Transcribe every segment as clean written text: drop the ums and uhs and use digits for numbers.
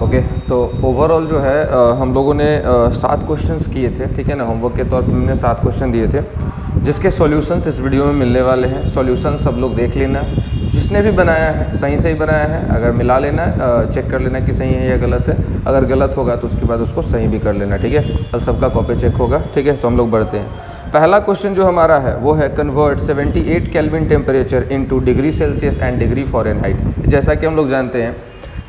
Okay, तो overall जो है हम लोगों ने 7 क्वेश्चंस किए थे, ठीक है ना। होमवर्क के तौर पर मैंने 7 क्वेश्चन दिए थे, जिसके सॉल्यूशंस इस वीडियो में मिलने वाले हैं। सॉल्यूशन सब लोग देख लेना, जिसने भी बनाया है सही बनाया है, अगर मिला लेना, चेक कर लेना कि सही है या गलत है। अगर गलत होगा तो उसके बाद उसको सही भी कर लेना, ठीक है। कल सबका कॉपी चेक होगा, ठीक है। तो हम लोग बढ़ते हैं। पहला क्वेश्चन जो हमारा है वो है convert 78 kelvin temperature into degree Celsius and degree Fahrenheit. जैसा कि हम लोग जानते हैं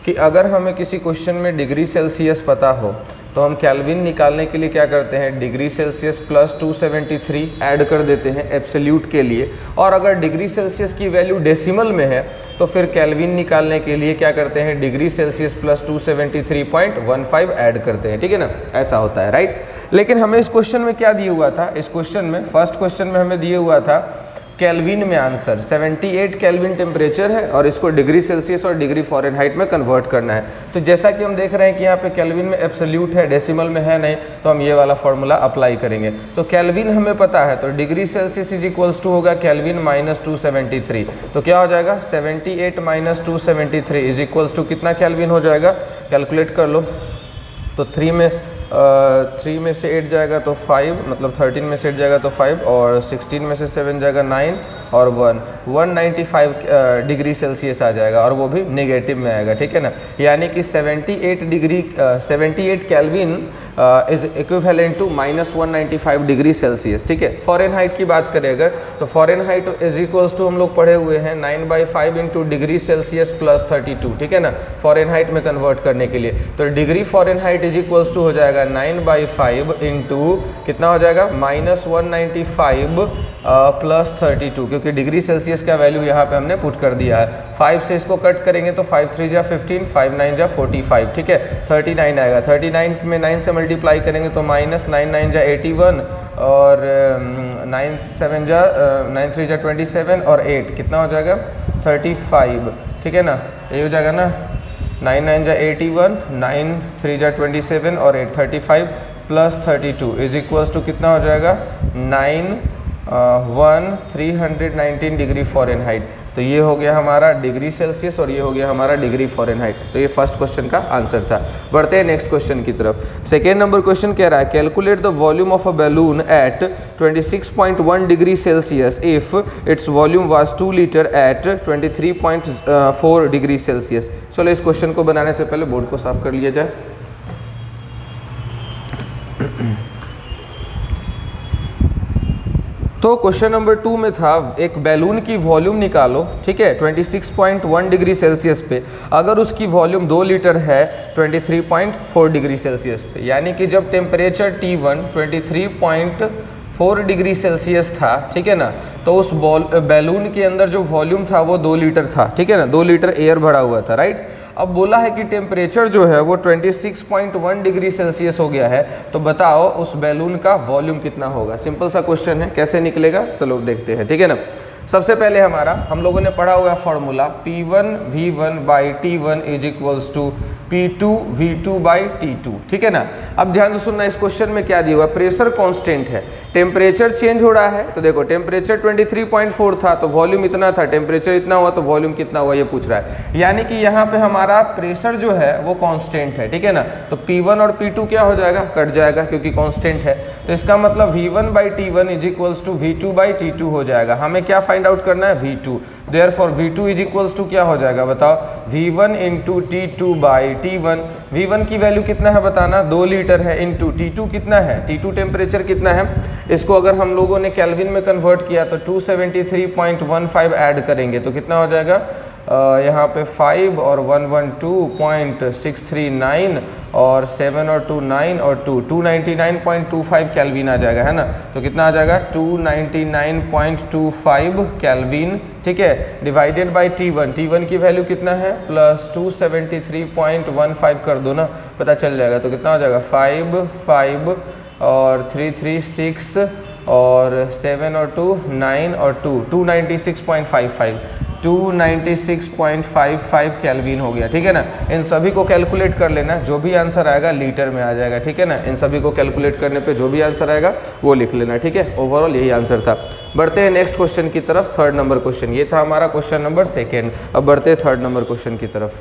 कि अगर हमें किसी क्वेश्चन में डिग्री सेल्सियस पता हो तो हम केल्विन निकालने के लिए क्या करते हैं, डिग्री सेल्सियस प्लस 273 ऐड कर देते हैं एब्सोल्यूट के लिए। और अगर डिग्री सेल्सियस की वैल्यू डेसिमल में है तो फिर केल्विन निकालने के लिए क्या करते हैं, डिग्री सेल्सियस प्लस 273.15 ऐड करते हैं, ठीक है ना। ऐसा होता है, राइट। लेकिन हमें इस क्वेश्चन में क्या दिया हुआ था, इस क्वेश्चन में फर्स्ट क्वेश्चन में हमें दिया हुआ था केल्विन में आंसर 78 केल्विन टेम्परेचर है और इसको डिग्री सेल्सियस और डिग्री फ़ारेनहाइट में कन्वर्ट करना है। तो जैसा कि हम देख रहे हैं कि यहाँ पे केल्विन में एब्सोल्यूट है, डेसिमल में है नहीं, तो हम ये वाला फॉर्मूला अप्लाई करेंगे। तो केल्विन हमें पता है, तो degree Celsius is equals to होगा केल्विन माइनस 273। तो क्या हो जाएगा, 78 माइनस 273 इज इक्वल्स टू कितना केल्विन हो जाएगा, कैलकुलेट कर लो। तो 3 में से 8 जाएगा तो 5, मतलब 13 में से 8 जाएगा तो 5, और 16 में से 7 जाएगा 9 और 195 डिग्री सेल्सियस आ जाएगा, और वो भी नेगेटिव में आएगा, ठीक है ना। यानी कि 78 kelvin is equivalent to minus 195 degree Celsius, ठीक है। फ़ारेनहाइट की बात करें अगर, तो फ़ारेनहाइट इज इक्वल्स टू हम लोग पढ़े हुए हैं 9/5 इंटू डिग्री सेल्सियस प्लस 32, ठीक है ना, फ़ारेनहाइट में कन्वर्ट करने के लिए। तो degree Fahrenheit is equals to हो जाएगा 9/5 इंटू कितना हो जाएगा, माइनस 195 प्लस 32, क्योंकि डिग्री सेल्सियस का वैल्यू यहाँ पे हमने पुट कर दिया है। 5 से इसको कट करेंगे तो 5 3 जा 15, 5 9 जा 45, ठीक है। 39 आएगा, 39 में 9 से मल्टीप्लाई करेंगे तो माइनस 9 9 जा 81, और 9 3 जा 27, और 8 कितना हो जाएगा 35, ठीक है ना। ये हो जाएगा ना, 9 9 जा 81, 9 3 जा 27 और 8 35 प्लस 32 इज इक्वल्स टू कितना हो जाएगा 319 डिग्री फ़ारेनहाइट। तो ये हो गया हमारा डिग्री सेल्सियस और ये हो गया हमारा डिग्री फ़ारेनहाइट। तो ये फर्स्ट क्वेश्चन का आंसर था। बढ़ते हैं नेक्स्ट क्वेश्चन की तरफ। सेकेंड नंबर क्वेश्चन कह रहा है calculate the volume of a balloon at 26.1 degree Celsius if its volume was 2 litre at 23.4 degree Celsius. चलो इस क्वेश्चन को बनाने से पहले बोर्ड को साफ कर लिया जाए। तो क्वेश्चन नंबर 2 में था एक बैलून की वॉल्यूम निकालो, ठीक है, 26.1 डिग्री सेल्सियस पे, अगर उसकी वॉल्यूम 2 लीटर है 23.4 डिग्री सेल्सियस पे। यानी कि जब टेम्परेचर T1 23.4 डिग्री सेल्सियस था, ठीक है ना, तो उस बैलून के अंदर जो वॉल्यूम था वो 2 लीटर था, ठीक है ना, 2 लीटर एयर भरा हुआ था, राइट। अब बोला है कि टेम्परेचर जो है वो 26.1 डिग्री सेल्सियस हो गया है, तो बताओ उस बैलून का वॉल्यूम कितना होगा। सिंपल सा क्वेश्चन है, कैसे निकलेगा चलो देखते हैं, ठीक है ना। सबसे पहले हमारा हम लोगों ने पढ़ा हुआ formula P1 V1 by T1 is equals to P2 V2 by T2, ठीक है ना। अब ध्यान से सुनना, इस क्वेश्चन में क्या दिया हुआ, प्रेशर कांस्टेंट है, टेम्परेचर चेंज हो रहा है। तो देखो टेम्परेचर 23.4 था तो वॉल्यूम इतना था, टेम्परेचर इतना हुआ तो वॉल्यूम कितना हुआ ये पूछ रहा है। यानी कि यहाँ पे हमारा प्रेशर जो है वो कांस्टेंट है, ठीक है ना। तो P1 और P2 क्या हो जाएगा, कट जाएगा क्योंकि कांस्टेंट है। तो इसका मतलब V1 by T1 is equals to V2 by T2 हो जाएगा। हमें क्या फाइंड आउट करना है, V2। Therefore V2 is equals to क्या हो जाएगा बताओ, V1 into T2 by T1। V1 की वैल्यू कितना है बताना, 2 लीटर है, इंटू T2 कितना है, T2 टेम्परेचर कितना है। इसको अगर हम लोगों ने केल्विन में कन्वर्ट किया तो 273.15 ऐड करेंगे तो कितना हो जाएगा, यहाँ पे 5 और 112.639 और 7 और 2 9 और 2 299.25 केल्विन आ जाएगा, है ना। तो कितना आ जाएगा 299.25 केल्विन, ठीक है, डिवाइडेड बाय T1 की वैल्यू कितना है, प्लस 273.15 कर दो ना, पता चल जाएगा। तो कितना हो जाएगा 5 और 3 3 6 और 7 और 2 9 और 2 296.55 केल्विन हो गया, ठीक है ना। इन सभी को कैलकुलेट कर लेना, जो भी आंसर आएगा लीटर में आ जाएगा, ठीक है ना। इन सभी को कैलकुलेट करने पे जो भी आंसर आएगा वो लिख लेना, ठीक है। ओवरऑल यही आंसर था। बढ़ते हैं नेक्स्ट क्वेश्चन की तरफ, थर्ड नंबर क्वेश्चन। ये था हमारा क्वेश्चन नंबर 2। अब बढ़ते हैं थर्ड नंबर क्वेश्चन की तरफ।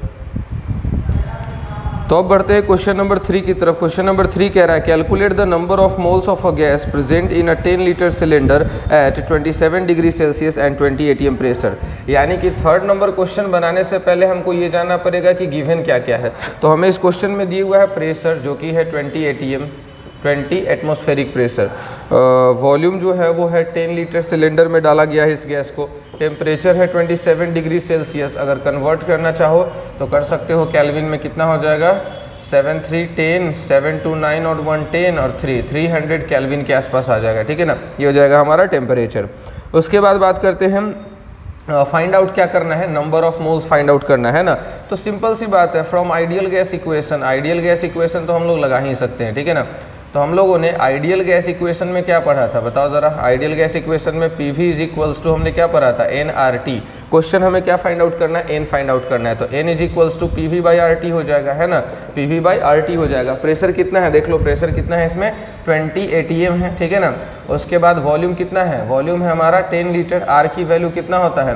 तो अब बढ़ते हैं क्वेश्चन नंबर 3 की तरफ। क्वेश्चन नंबर 3 कह रहा है calculate the number of moles of a gas present in a 10 litre cylinder eight 27 degree Celsius and 20 atm pressure. यानी कि थर्ड नंबर क्वेश्चन बनाने से पहले हमको ये जानना पड़ेगा कि गिवन क्या क्या है। तो हमें इस क्वेश्चन में दिया हुआ है प्रेशर जो कि है 20 atm, 20 एटमॉस्फेरिक प्रेशर। वॉल्यूम जो है वो है 10 लीटर सिलेंडर में डाला गया है इस गैस को। टेम्परेचर है 27 डिग्री सेल्सियस। अगर कन्वर्ट करना चाहो तो कर सकते हो केल्विन में, कितना हो जाएगा 7 3 10, 7 2 9 और 1 10 और 3 300 केल्विन के आसपास आ जाएगा, ठीक है ना। ये हो जाएगा हमारा टेम्परेचर। उसके बाद बात करते हैं फाइंड आउट क्या करना है, number of moles find out करना है ना। तो सिंपल सी बात है, from ideal gas equation, ideal gas equation तो हम लोग लगा ही सकते हैं, ठीक है ना। तो हम लोगों ने आइडियल गैस इक्वेशन में क्या पढ़ा था बताओ ज़रा। आइडियल गैस इक्वेशन में PV इज इक्वल्स टू हमने क्या पढ़ा था nRT। क्वेश्चन हमें क्या फाइंड आउट करना है, n फाइंड आउट करना है। तो n is equals to PV by RT हो जाएगा, है ना, PV बाई RT हो जाएगा। प्रेशर कितना है देख लो, प्रेशर कितना है इसमें 20 atm है, ठीक है ना। उसके बाद वॉल्यूम कितना है, वॉल्यूम है हमारा 10 लीटर। R की वैल्यू कितना होता है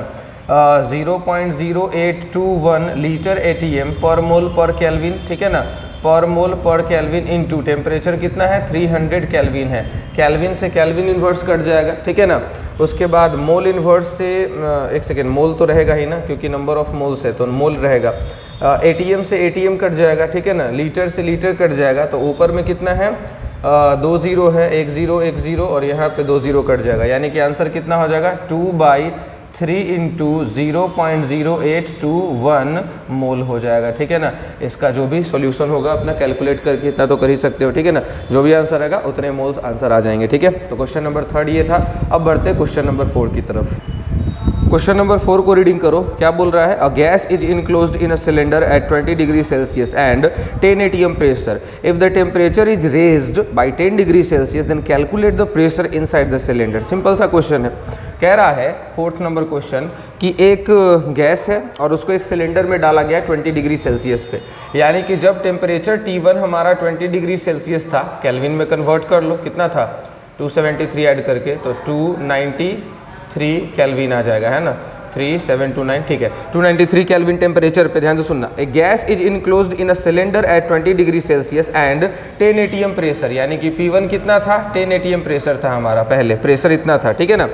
0.0821 लीटर ATM पर मोल पर केल्विन, ठीक है ना, पर मोल पर केल्विन इनटू टेम्परेचर कितना है 300 केल्विन है। केल्विन से केल्विन इन्वर्स कट जाएगा, ठीक है ना। उसके बाद मोल इन्वर्स से एक सेकेंड, मोल तो रहेगा ही ना क्योंकि नंबर ऑफ मोल्स है तो मोल रहेगा। ATM से ATM कट जाएगा, ठीक है ना। लीटर से लीटर कट जाएगा। तो ऊपर में कितना है 2 0 है, 1 0 1 0 और यहाँ पे 2 0 कट जाएगा। यानी कि आंसर कितना हो जाएगा 2/3 इंटू 0.0821 मोल हो जाएगा, ठीक है ना। इसका जो भी सॉल्यूशन होगा अपना कैलकुलेट करके इतना तो कर ही सकते हो, ठीक है ना। जो भी आंसर आएगा उतने मोल्स आंसर आ जाएंगे, ठीक है। तो क्वेश्चन नंबर 3 ये था। अब बढ़ते हैं क्वेश्चन नंबर 4 की तरफ। क्वेश्चन नंबर 4 को रीडिंग करो, क्या बोल रहा है। A gas is enclosed in a cylinder at 20 degree Celsius and 10 atm pressure. If the temperature is raised by 10 degree Celsius then calculate the pressure inside the cylinder. Simple सा question है। कह रहा है 4th नंबर क्वेश्चन कि एक gas है और उसको एक सिलेंडर में डाला गया 20 डिग्री सेल्सियस पे। यानी कि जब टेम्परेचर T1 हमारा 20 डिग्री सेल्सियस था, केल्विन में कन्वर्ट कर लो, कितना था 273 ऐड करके तो 293 केल्विन आ जाएगा, है ना। 3729, ठीक है। 293 केल्विन टेम्परेचर पे ध्यान से सुनना। A gas is enclosed in a cylinder at 20 degree Celsius and 10 atm pressure. यानी कि P1 कितना था 10 atm प्रेशर था हमारा, पहले प्रेशर इतना था, ठीक है ना।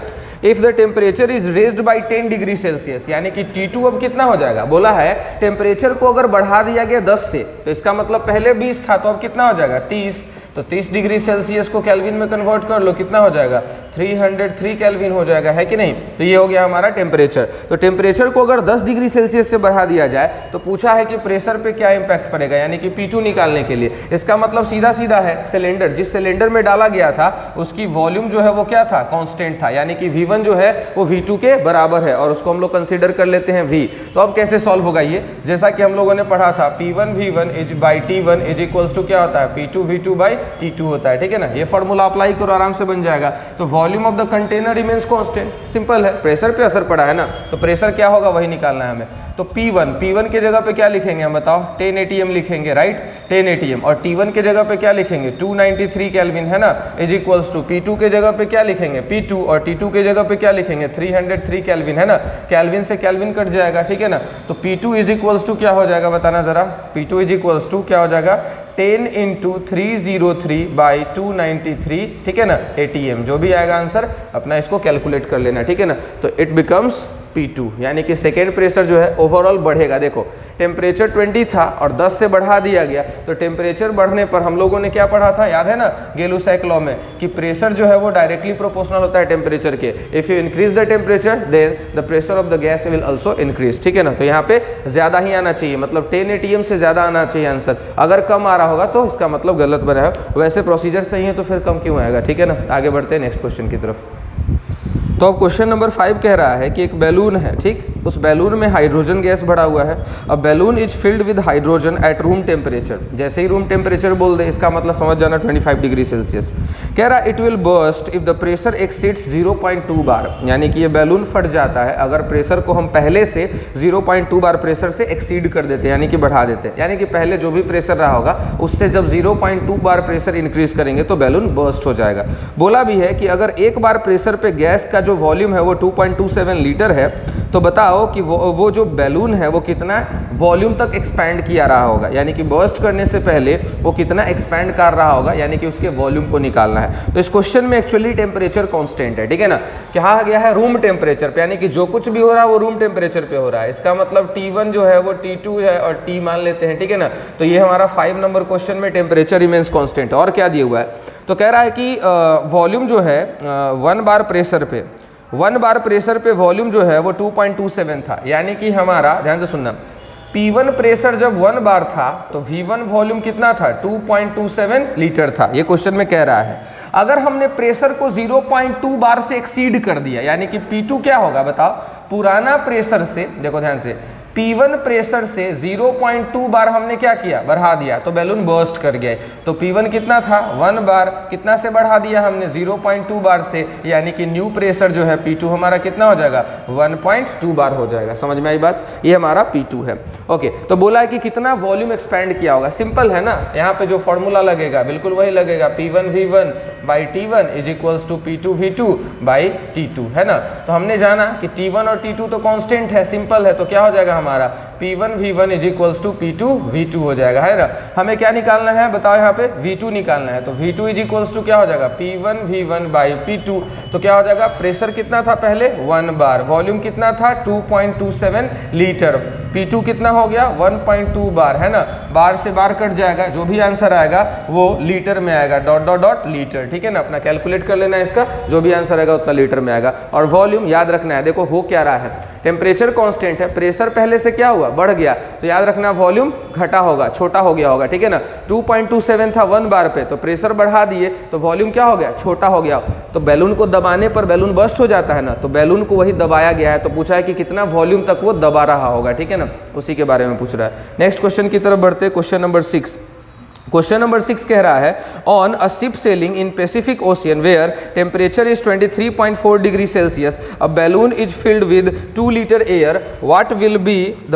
If the temperature is raised by 10 degree Celsius, यानी कि T2 अब कितना हो जाएगा, बोला है टेम्परेचर को अगर बढ़ा दिया गया 10 से तो इसका मतलब पहले 20 था तो अब कितना हो जाएगा 30। तो 30 डिग्री सेल्सियस को केल्विन में कन्वर्ट कर लो, कितना हो जाएगा 303 केल्विन हो जाएगा, है कि नहीं। तो ये हो गया हमारा टेम्परेचर। तो टेम्परेचर को अगर 10 डिग्री सेल्सियस से बढ़ा दिया जाए तो पूछा है कि प्रेशर पे क्या इंपैक्ट पड़ेगा, यानी कि P2 निकालने के लिए। इसका मतलब सीधा सीधा है, सिलेंडर जिस सिलेंडर में डाला गया था उसकी वॉल्यूम जो है वो क्या था, कांस्टेंट था। यानी कि V1 जो है वो V2 के बराबर है और उसको हम लोग कंसिडर कर लेते हैं V। तो अब कैसे सॉल्व होगा ये, जैसा कि हम लोगों ने पढ़ा था P1 V1 is by T1 is equals to क्या होता है P2 V2 बाई T2 होता है, ठीक है ना। ये फॉर्मूला अप्लाई करो, आराम से बन जाएगा। तो volume of the container remains constant, simple है। प्रेशर पे असर पड़ा है ना, तो प्रेशर क्या होगा वही निकालना है हमें। तो P1 के जगह पे क्या लिखेंगे हम बताओ, 10 atm लिखेंगे, राइट, 10 atm। और T1 के जगह पे क्या लिखेंगे 293 केल्विन, है ना, इज इक्वल्स टू P2 के जगह पे क्या लिखेंगे P2 और T2 के जगह पे क्या लिखेंगे 303 केल्विन, है ना। केल्विन से केल्विन कट जाएगा, ठीक है ना। तो P2 इज इक्वल्स टू क्या हो जाएगा बताना जरा। P2 इज इक्वल्स टू क्या हो जाएगा 10 इंटू 303 बाई 293, ठीक है ना, ATM। जो भी आएगा आंसर अपना इसको कैलकुलेट कर लेना, ठीक है ना। तो इट बिकम्स P2, यानी कि सेकेंड प्रेशर जो है ओवरऑल बढ़ेगा। देखो टेम्परेचर 20 था और 10 से बढ़ा दिया गया, तो टेम्परेचर बढ़ने पर हम लोगों ने क्या पढ़ा था, याद है ना, गेलुसैक लॉ में, कि प्रेशर जो है वो डायरेक्टली प्रोपोर्शनल होता है टेम्परेचर के। If you increase the temperature then the pressure of the gas will also increase, ठीक है ना। तो यहाँ पे ज्यादा ही आना चाहिए, मतलब 10 atm से ज्यादा आना चाहिए आंसर। अगर कम आ रहा होगा तो इसका मतलब गलत बना है, वैसे प्रोसीजर सही है तो फिर कम क्यों आएगा, ठीक है ना। आगे बढ़ते हैं नेक्स्ट क्वेश्चन की तरफ। तो अब क्वेश्चन नंबर 5 कह रहा है कि एक बैलून है, ठीक, उस बैलून में हाइड्रोजन गैस भरा हुआ है। अब balloon is filled with hydrogen at room temperature. जैसे ही रूम टेम्परेचर बोल दे इसका मतलब समझ जाना 25 डिग्री सेल्सियस। कह रहा है it will burst if the pressure exceeds 0.2 बार, यानी कि ये बैलून फट जाता है अगर प्रेशर को हम पहले से 0.2 बार प्रेशर से एक्सीड कर देते हैं, यानी कि बढ़ा देते हैं। यानी कि पहले जो भी प्रेशर रहा होगा उससे जब 0.2 बार प्रेशर इंक्रीज करेंगे तो बैलून बर्स्ट हो जाएगा। बोला भी है कि अगर एक बार प्रेशर पे गैस का जो वॉल्यूम है वो 2.27 लीटर है तो बताओ बताओ कि वो जो बैलून है वो कितना वॉल्यूम तक एक्सपैंड किया रहा होगा, यानी कि बर्स्ट करने से पहले वो कितना एक्सपैंड कर रहा होगा, यानी कि उसके वॉल्यूम को निकालना है। तो इस क्वेश्चन में एक्चुअली टेम्परेचर कांस्टेंट है, ठीक है ना, कहा गया है रूम टेम्परेचर पे, यानी कि जो कुछ भी हो रहा है वो रूम टेम्परेचर पे हो रहा है। इसका मतलब T1 जो है वो T2 है और T मान लेते हैं, ठीक है ना। तो ये हमारा 5 नंबर क्वेश्चन में टेम्परेचर रिमेंस कांस्टेंट है। और क्या दिया हुआ है, तो कह रहा है कि वॉल्यूम जो है 1 बार प्रेशर पे वॉल्यूम जो है वो 2.27 था, यानी कि हमारा ध्यान से सुनना, P1 प्रेशर जब 1 बार था तो V1 वॉल्यूम कितना था, 2.27 लीटर था। ये क्वेश्चन में कह रहा है अगर हमने प्रेशर को 0.2 बार से एक्सीड कर दिया, यानी कि P2 क्या होगा बताओ, पुराना प्रेशर से, देखो ध्यान से, P1 प्रेशर से 0.2 बार हमने क्या किया, बढ़ा दिया, तो बैलून बर्स्ट कर गया। तो P1 कितना था 1 बार, कितना से बढ़ा दिया हमने 0.2 बार से, यानी कि न्यू प्रेशर जो है P2 हमारा कितना हो जाएगा 1.2 बार हो जाएगा। समझ में आई बात, ये हमारा P2 है। ओके, तो बोला है कि कितना वॉल्यूम एक्सपैंड किया होगा, सिंपल है ना, यहाँ पे जो फॉर्मूला लगेगा बिल्कुल वही लगेगा, P1 V1 by T1 is equals to P2 V2 by T2, है ना। तो हमने जाना कि T1 और T2 तो कांस्टेंट है, सिंपल है, तो क्या हो जाएगा हमारा P1 V1 is equals to P2 V2 हो जाएगा, है ना। हमें क्या निकालना है बताओ, यहाँ पे V2 निकालना है, तो V2 इज इक्वल्स टू क्या हो जाएगा P1 V1 बाई P2। तो क्या हो जाएगा, प्रेशर कितना था पहले 1 बार, वॉल्यूम कितना था 2.27 लीटर, P2 कितना हो गया 1.2 बार, है ना, बार से बार कट जाएगा, जो भी आंसर आएगा वो लीटर में आएगा, डॉट डॉट डॉट लीटर, ठीक है ना। अपना कैलकुलेट कर लेना है इसका, जो भी आंसर आएगा उतना लीटर में आएगा। और वॉल्यूम याद रखना है, देखो हो क्या रहा है, टेम्परेचर कांस्टेंट है, प्रेशर पहले से क्या हुआ बढ़ गया, तो याद रखना वॉल्यूम घटा होगा, छोटा हो गया होगा, ठीक है ना। 2.27 था 1 बार पे, तो प्रेशर बढ़ा दिए तो वॉल्यूम क्या हो गया, छोटा हो गया। तो बैलून को दबाने पर बैलून बर्स्ट हो जाता है ना, तो बैलून को वही दबाया गया है, तो पूछा है कि कितना वॉल्यूम तक वो दबा रहा होगा, ठीक है ना, उसी के बारे में पूछ रहा है। नेक्स्ट क्वेश्चन की तरफ बढ़ते, क्वेश्चन नंबर 6। क्वेश्चन नंबर 6 कह रहा है on a ship sailing in Pacific Ocean where temperature is 23.4 degree Celsius, a balloon is filled with 2 litre air, what will be the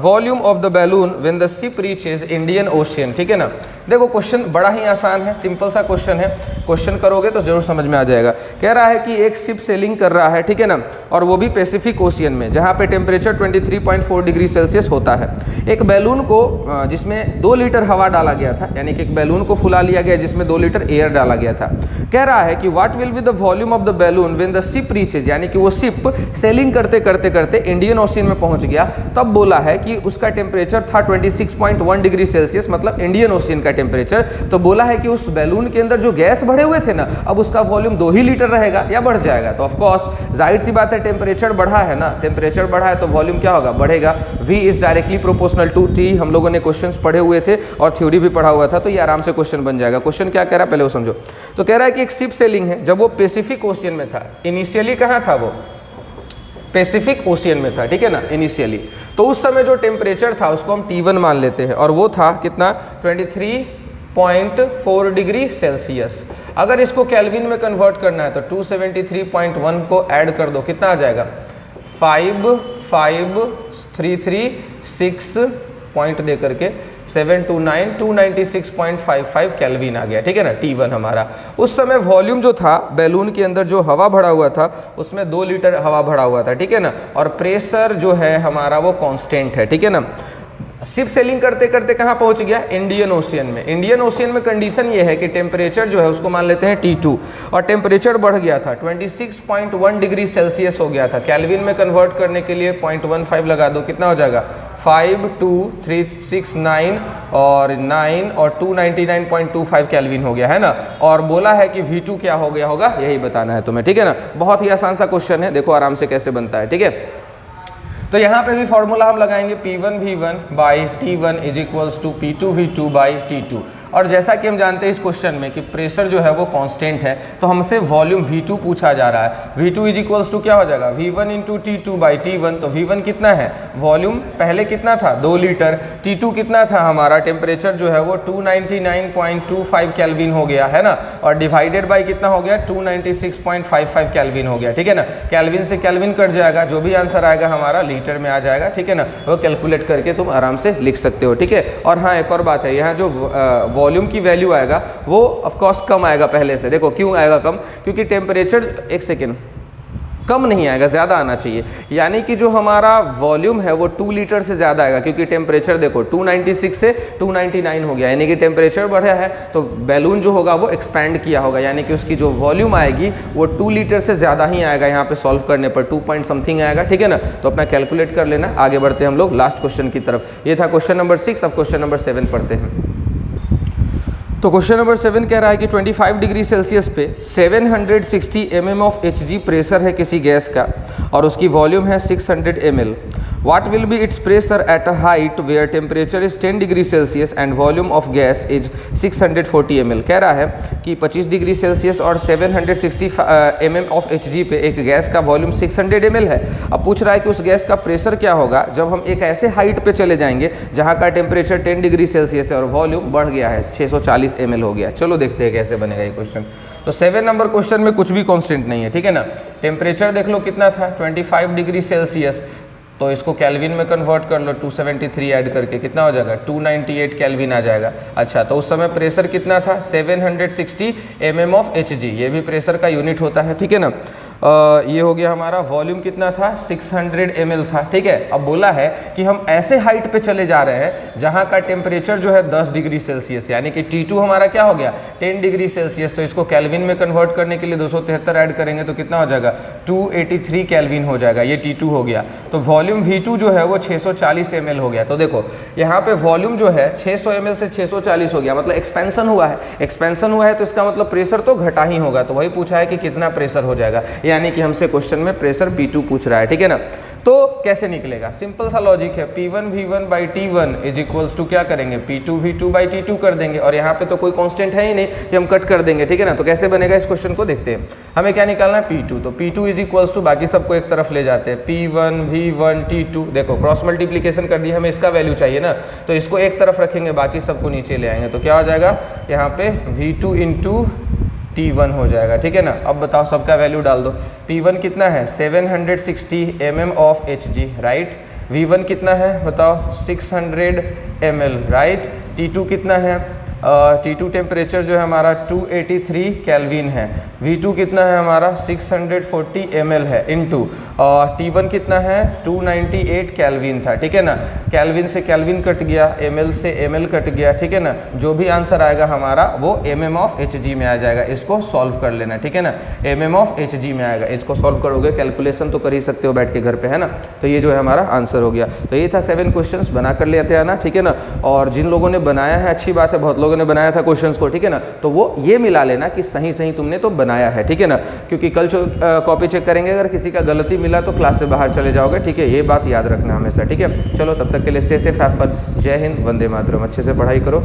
volume of the balloon when the ship reaches Indian Ocean. ठीक है ना, देखो question बड़ा ही आसान है, simple सा question है, question करोगे तो जरूर समझ में आ जाएगा। कह रहा है कि एक शिप सेलिंग कर रहा है, ठीक है ना, और वो भी पैसिफिक ओशियन में जहाँ पे टेम्परेचर 23.4 डिग्री सेल्सियस होता है। एक बैलून को जिसमें 2 लीटर हवा डाला गया था, यानी कि एक बैलून को फुला लिया गया जिसमें 2 लीटर एयर डाला गया था। कह रहा है कि what will be the volume of the balloon when the ship reaches, यानी कि वो शिप सेलिंग करते करते करते इंडियन ओशियन में पहुंच गया, तब बोला है कि उसका टेम्परेचर था 26.1 डिग्री सेल्सियस, मतलब इंडियन ओशियन का टेम्परेचर। तो बोला है कि उस बैलून के अंदर जो गैस भरे हुए थे ना, अब उसका वॉल्यूम 2 ही लीटर रहेगा या बढ़ जाएगा। तो ऑफकोर्स जाहिर सी बात है, टेम्परेचर बढ़ा है ना, टेम्परेचर बढ़ा है तो वॉल्यूम क्या होगा, बढ़ेगा। V is directly proportional to T, हम लोगों ने क्वेश्चंस पढ़े हुए थे और थ्योरी भी पढ़ा हुआ था, तो ये आराम से क्वेश्चन बन जाएगा। क्वेश्चन क्या कह रहा है पहले वो समझो। तो कह रहा है कि एक शिप सेलिंग है, जब वो पैसिफिक ओशियन में था, इनिशियली कहाँ था वो, पैसिफिक ओशियन में था, ठीक है ना, इनिशियली। तो उस समय जो टेम्परेचर था उसको हम T1 मान लेते हैं, और वो था कितना 23.4 डिग्री सेल्सियस। अगर इसको केल्विन में कन्वर्ट करना है तो 273.1 को ऐड कर दो, कितना आ जाएगा 55336 पॉइंट दे करके 729 296.55 केल्विन आ गया, ठीक है ना, T1 हमारा। उस समय वॉल्यूम जो था बैलून के अंदर जो हवा भरा हुआ था उसमें 2 लीटर हवा भरा हुआ था, ठीक है ना, और प्रेशर जो है हमारा वो कांस्टेंट है, ठीक है ना। शिप सेलिंग करते करते कहाँ पहुंच गया, इंडियन ओशियन में। इंडियन ओशियन में कंडीशन ये है कि टेम्परेचर जो है उसको मान लेते हैं T2, और टेम्परेचर बढ़ गया था 26.1 डिग्री सेल्सियस हो गया था। केल्विन में कन्वर्ट करने के लिए 0.15 लगा दो, कितना हो जाएगा 52369 और 9 और 299.25 केल्विन हो गया, है ना। और बोला है कि V2 क्या हो गया होगा, यही बताना है तुम्हें, ठीक है ना। बहुत ही आसान सा क्वेश्चन है, देखो आराम से कैसे बनता है, ठीक है। तो यहाँ पे भी फॉर्मूला हम लगाएंगे P1 V1 by T1 is equals to P2 V2 by T2। और जैसा कि हम जानते हैं इस क्वेश्चन में कि प्रेशर जो है वो कांस्टेंट है, तो हमसे वॉल्यूम V2 पूछा जा रहा है। V2 इज इक्वल्स टू क्या हो जाएगा V1 into T2 by T1। तो V1 कितना है, वॉल्यूम पहले कितना था 2 लीटर, T2 कितना था हमारा, टेम्परेचर जो है वो 299.25 केल्विन हो गया, है ना, और डिवाइडेड बाई कितना हो गया 296.55 केल्विन हो गया, ठीक है ना। केल्विन से केल्विन कट जाएगा, जो भी आंसर आएगा हमारा लीटर में आ जाएगा, ठीक है ना। वो कैलकुलेट करके तुम आराम से लिख सकते हो, ठीक है। और हाँ, एक और बात है, यहाँ जो वॉल्यूम की वैल्यू आएगा वो ऑफ कोर्स कम आएगा पहले से। देखो क्यों आएगा कम, क्योंकि टेम्परेचर, एक सेकेंड, कम नहीं आएगा, ज़्यादा आना चाहिए। यानी कि जो हमारा वॉल्यूम है वो 2 लीटर से ज़्यादा आएगा, क्योंकि टेम्परेचर देखो 296 से 299 हो गया, यानी कि टेम्परेचर बढ़ा है तो बैलून जो होगा वो एक्सपैंड किया होगा, यानी कि उसकी जो वॉल्यूम आएगी वो 2 लीटर से ज़्यादा ही आएगा। यहाँ पे सॉल्व करने पर 2 पॉइंट समथिंग आएगा, ठीक है ना। तो अपना कैलकुलेट कर लेना। आगे बढ़ते हैं हम लोग लास्ट क्वेश्चन की तरफ। ये था क्वेश्चन नंबर 6। अब क्वेश्चन नंबर 7 पढ़ते हैं। तो क्वेश्चन नंबर 7 कह रहा है कि 25 डिग्री सेल्सियस पे 760 mm ऑफ Hg प्रेशर है किसी गैस का और उसकी वॉल्यूम है 600 ml। What will be its pressure at a height where temperature is 10 degree Celsius and volume of gas is 640 ml। कह रहा है कि 25 डिग्री सेल्सियस और 760 mm ऑफ Hg पे एक गैस का वॉल्यूम 600 ml है। अब पूछ रहा है कि उस गैस का प्रेशर क्या होगा जब हम एक ऐसे हाइट पे चले जाएंगे जहाँ का टेम्परेचर 10 डिग्री सेल्सियस है और वॉल्यूम बढ़ गया है 640 ml हो गया। चलो देखते हैं कैसे बनेगा ये क्वेश्चन। तो 7 नंबर क्वेश्चन में कुछ भी कांस्टेंट नहीं है, ठीक है ना। टेम्परेचर देख लो कितना था 25 डिग्री सेल्सियस, तो इसको केल्विन में कन्वर्ट कर लो, 273 ऐड करके कितना हो जाएगा 298 केल्विन आ जाएगा। अच्छा, तो उस समय प्रेशर कितना था 760 mm ऑफ Hg, ये भी प्रेशर का यूनिट होता है, ठीक है ना। ये हो गया हमारा। वॉल्यूम कितना था 600 ml था, ठीक है। अब बोला है कि हम ऐसे हाइट पे चले जा रहे हैं जहाँ का टेम्परेचर जो है 10 डिग्री सेल्सियस, यानी कि T2 हमारा क्या हो गया 10 डिग्री सेल्सियस। तो इसको केल्विन में कन्वर्ट करने के लिए 273 ऐड करेंगे तो कितना हो जाएगा 283 केल्विन हो जाएगा, ये T2 हो गया। तो वॉल्यूम V2 जो है वो 640 ml हो गया। तो देखो यहाँ पे वॉल्यूम जो है 600 ml से 640 हो गया, मतलब एक्सपेंशन हुआ है। एक्सपेंशन हुआ है तो इसका मतलब प्रेशर तो घटा ही होगा। तो वही पूछा है कि कितना प्रेशर हो जाएगा, यानी कि हमसे क्वेश्चन में प्रेशर P2 पूछ रहा है, ठीक है ना। तो कैसे निकलेगा, सिंपल सा लॉजिक है। P1 V1 by T1 is equals to क्या करेंगे P2 V2 बाई T2 कर देंगे, और यहाँ पे तो कोई कांस्टेंट है ही नहीं कि हम कट कर देंगे, ठीक है ना। तो कैसे बनेगा इस क्वेश्चन को देखते हैं। हमें क्या निकालना है P2, तो P2 इज इक्वल्स टू बाकी सबको एक तरफ ले जाते हैं P1 V1 T2। देखो क्रॉस मल्टीप्लीकेशन कर दी, हमें इसका वैल्यू चाहिए ना, तो इसको एक तरफ रखेंगे बाकी सबको नीचे ले आएंगे, तो क्या हो जाएगा यहाँ पे V2 इंटू T1 हो जाएगा, ठीक है ना। अब बताओ सबका वैल्यू डाल दो। P1 कितना है 760 mm of Hg, right. V1 कितना है बताओ 600 ml, राइट। T2 कितना है T2 टेम्परेचर जो है हमारा 283 केल्विन है। V2 कितना है हमारा 640 ml है, इनटू T1 कितना है 298 केल्विन था, ठीक है ना। केल्विन से केल्विन कट गया, ml से ml कट गया, ठीक है ना। जो भी आंसर आएगा हमारा वो mm ऑफ Hg में आ जाएगा। इसको सॉल्व कर लेना, ठीक है ना। mm ऑफ Hg में आएगा, इसको सॉल्व करोगे, कैलकुलेशन तो कर ही सकते हो बैठ के घर पे, है ना। तो ये जो है हमारा आंसर हो गया। तो ये था 7 क्वेश्चंस, बना कर लेते आना, ठीक है ना। और जिन लोगों ने बनाया है अच्छी बात है, बहुत लोगों ने बनाया था क्वेश्चंस को, ठीक है ना, तो वो ये मिला लेना कि सही सही तुमने तो बनाया है, ठीक है ना। क्योंकि कल जो कॉपी चेक करेंगे, अगर किसी का गलती मिला तो क्लास से बाहर चले जाओगे, ठीक है। ये बात याद रखना हमेशा, ठीक है। चलो तब तक के लिए स्टे सेफ, हैव फन। जय हिंद, वंदे मातरम। अच्छे से पढ़ाई करो।